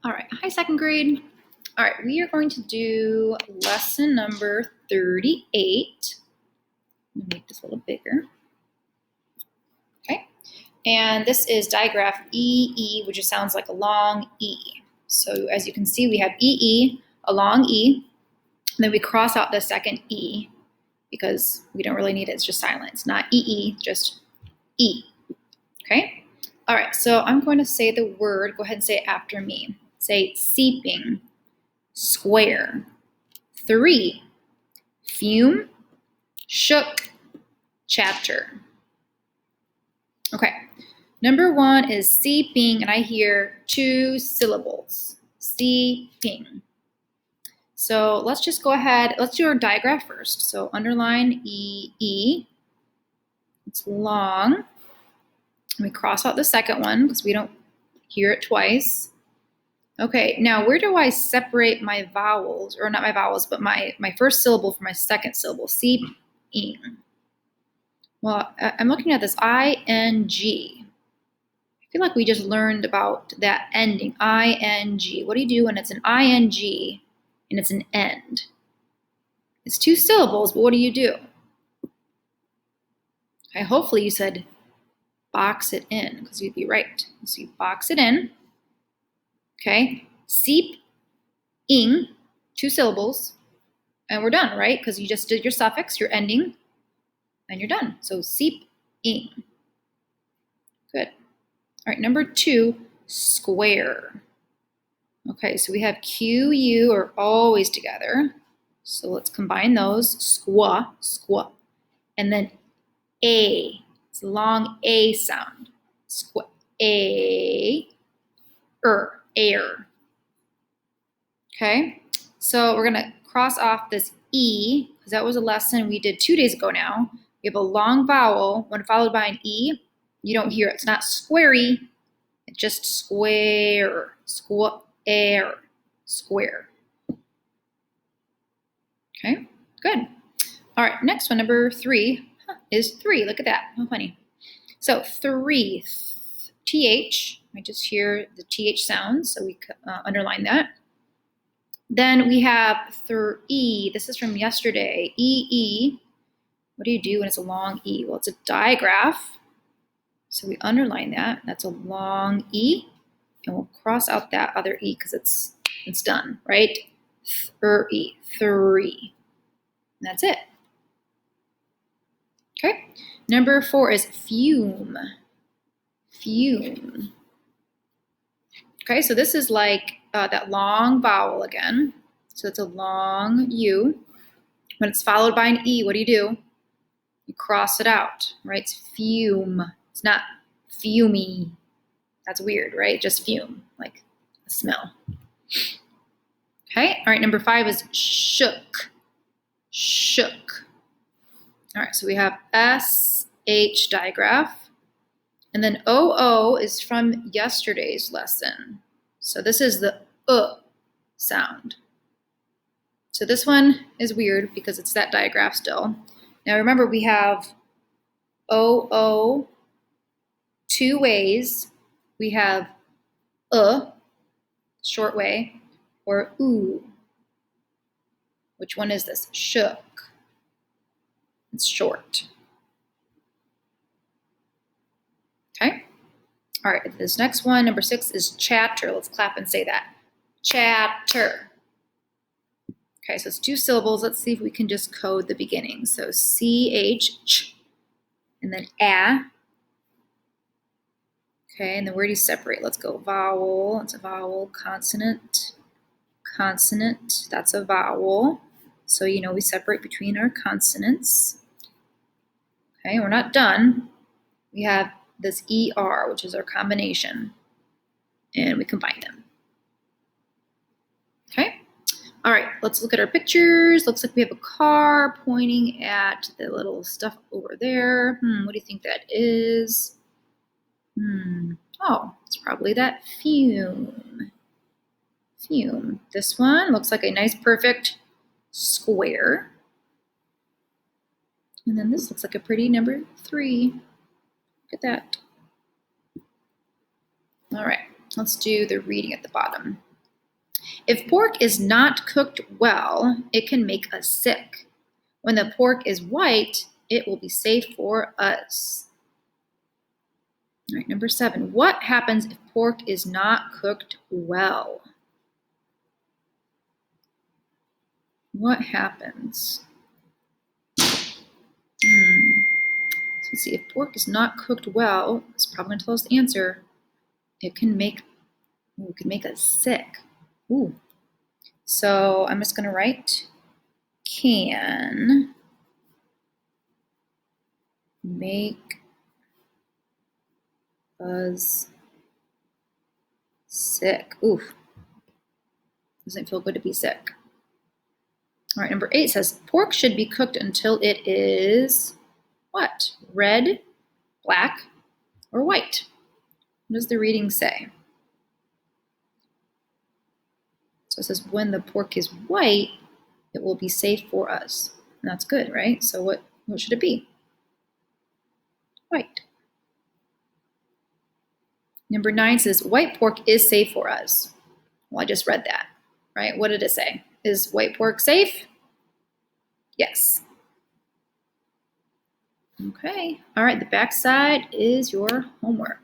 All right, hi second grade. All right, we are going to do lesson number 38. I'm gonna make this a little bigger. Okay, and this is digraph EE, which just sounds like a long E. So as you can see, we have EE, a long E, and then we cross out the second E because we don't really need it, it's just silent. It's not EE, just E, okay? All right, so I'm going to say the word, go ahead and say it after me. Say seeping, square, 3, fume, shook, chapter. Okay, number 1 is seeping, and I hear 2 syllables, seeping. So let's just go ahead, let's do our digraph first. So underline EE, it's long. And we cross out the second one because we don't hear it twice. Okay, now where do I separate my vowels, or not my vowels, but my first syllable from my second syllable, seeping? Well, I'm looking at this I-N-G. I feel like we just learned about that ending, I-N-G. What do you do when it's an I-N-G and it's an end? It's 2 syllables, but what do you do? Okay, hopefully you said box it in, because you'd be right. So you box it in. Okay, seep-ing, 2 syllables, and we're done, right? Because you just did your suffix, your ending, and you're done. So seep-ing. Good. All right, number 2, square. Okay, so we have Q, U are always together. So let's combine those. Squa, squa. And then A. It's a long A sound. Squa, A, air. Okay, so we're gonna cross off this E, because that was a lesson we did 2 days ago now. We have a long vowel, when followed by an E, you don't hear it. It's not squarey, it's just square, square, square. Okay, good. All right, next one, number 3, is 3. Look at that, how funny. So 3, TH, I just hear the TH sound, so we underline that. Then we have 3, this is from yesterday, EE. What do you do when it's a long E? Well, it's a digraph, so we underline that. That's a long E, and we'll cross out that other E because it's done, right? 3, 3. And that's it. Okay, number 4 is fume. Fume. Okay, so this is like that long vowel again. So it's a long U. When it's followed by an E, what do? You cross it out, right? It's fume. It's not fumey. That's weird, right? Just fume, like a smell. Okay, all right, number 5 is shook. Shook. All right, so we have SH digraph. And then OO is from yesterday's lesson. So this is the sound. So this one is weird because it's that digraph still. Now remember, we have OO 2 ways. We have short way, or ooh. Which one is this? Shook. It's short. Okay. All right, this next one, number 6, is chapter. Let's clap and say that. Chapter. Okay, so it's 2 syllables. Let's see if we can just code the beginning. So CH, ch, and then a. Okay, and then where do you separate? Let's go vowel. It's a vowel. Consonant. Consonant. That's a vowel. So you know we separate between our consonants. Okay, we're not done. We have this ER, which is our combination, and we combine them. Okay, all right, let's look at our pictures. Looks like we have a car pointing at the little stuff over there. What do you think that is? Oh, it's probably that fume. Fume. This one looks like a nice, perfect square. And then this looks like a pretty number 3. Look at that. All right, let's do the reading at the bottom. If pork is not cooked well, it can make us sick. When the pork is white, it will be safe for us. All right, number 7. What happens if pork is not cooked well? What happens? So let's see, if pork is not cooked well, it's probably going to tell us the answer. It can make us sick. Ooh. So I'm just going to write can make us sick. Oof. Doesn't feel good to be sick. All right, number 8 says pork should be cooked until it is what? Red, black, or white? What does the reading say? So it says when the pork is white, it will be safe for us. And that's good, right? So what should it be? White. Number 9 says white pork is safe for us. Well, I just read that, right? What did it say? Is white pork safe? Yes. Okay. All right, the back side is your homework.